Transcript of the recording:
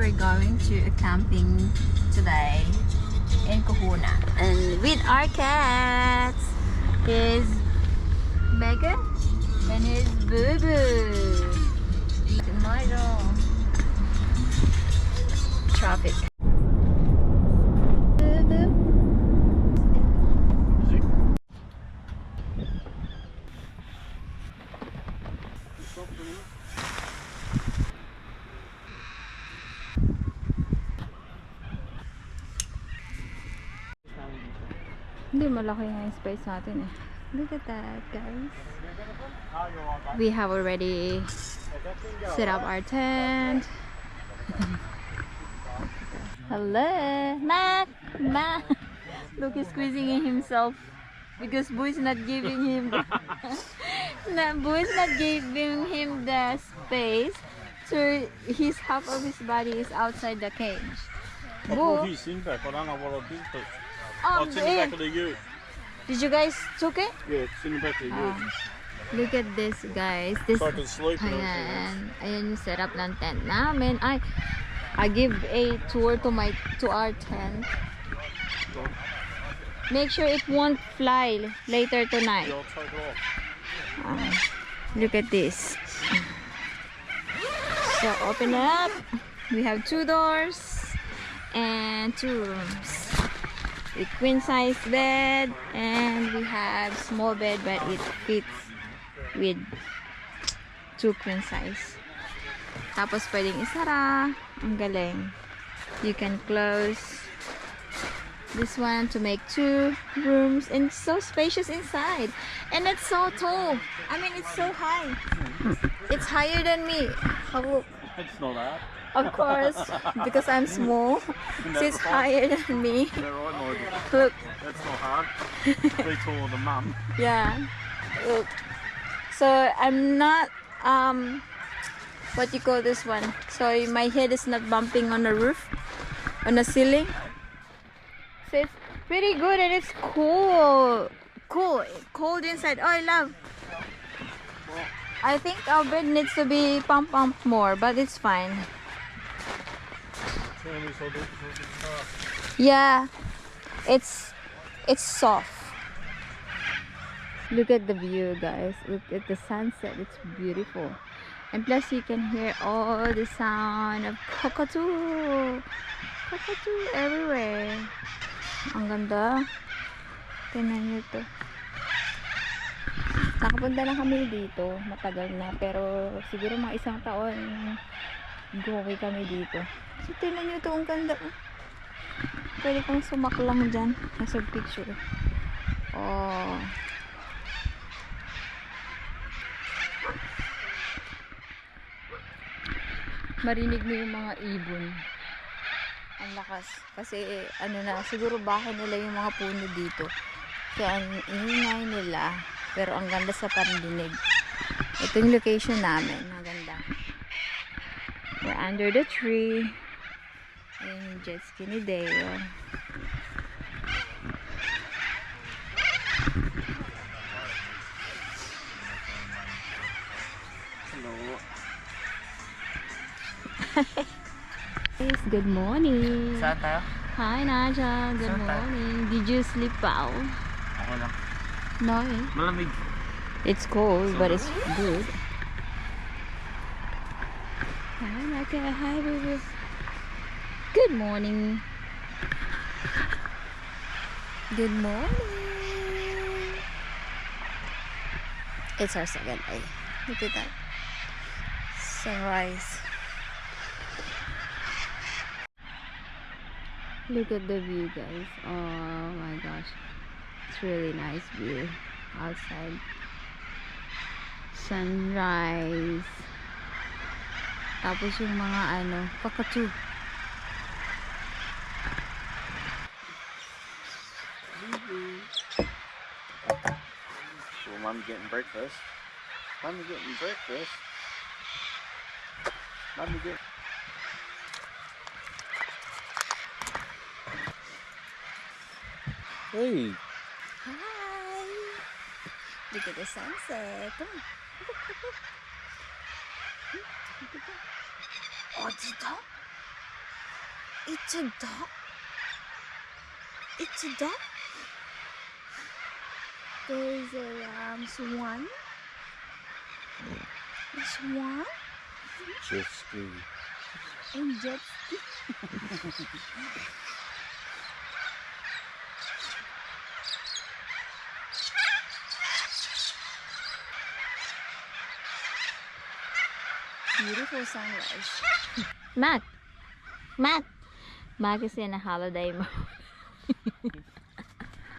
we're going to a camping today in Cohuna. And with our cats is Megan and his Boo Boo. Tomorrow. Traffic. Boo Boo. Hindi malaki nga yung space natin eh. Look at that, guys. We have already set up our tent. Hello, Mac. Look, he's squeezing in himself because Boo's not giving him. Boo's not giving him the space. So his half of his body is outside the cage. Boo. He's in back. I don't know what I did, but it's in the Yeah. back of the ute. Did you guys took it? Yeah, it's in the back of the ute. Look at this, guys. This. So I can sleep and Ayan everything. yung setup ng tent namin. I give a tour to our tent. Make sure it won't fly later tonight. Yeah, I'll take it off. Look at this. So open up. We have 2 doors and 2 rooms. A queen size bed, and we have small bed, but it fits with 2 queen size. Tapos pwedeng isara. Ang galing. You can close this one to make 2 rooms, and it's so spacious inside, and it's so tall. I mean, it's so high. It's higher than me. How? It's not that. Of course, because I'm small, so it's higher than me. Is that right, Nigel? Look, That's not hard. Be taller than mum. yeah. Look. So I'm not what you call this one? So my head is not bumping on the roof, on the ceiling. So it's pretty good, and it's cool. Cold inside. Oh, I love. I think our bed needs to be pumped more, but it's fine. Yeah, it's soft. Look at the view, guys. Look at the sunset. It's beautiful, and plus you can hear all the sound of cockatoo everywhere. Ang ganda. Tingnan nyo to. Nakapunta na kami dito, matagal na, pero siguro mga 1 taon gowi kami dito. So tingnan nyo to, ang ganda. Pwede kang sumaklang dyan as a picture. Oh, marinig mo yung mga ibon. Ang lakas, kasi ano na, siguro bahay nila yung mga puno dito, kaya ang ingay nila, pero ang ganda sa pandinig. Ito yung location namin, maganda. We're under the tree. Ayan yung jet ski ni Deo. Hello. Guys, good morning. Saan tayo? Hi Naja, good Saan tayo? morning. Did you sleep well? Ako lang. No, eh. Malamig. It's cold, but it's good. Hi Naka, hi baby. Good morning. Good morning. It's our 2nd day. Look at that sunrise. Look at the view, guys. Oh my gosh, it's really nice view outside. Sunrise. Tapos yung mga cockatoo. So mum's getting breakfast. Mum's getting breakfast. Mum's getting... Hey. Hi. Look at the sunset. Come on. Oh, dito? It's a duck. It's a duck. There's a swan. A swan Jet ski. and jet ski. Beautiful sunrise. Matt, Matt is in a holiday mode.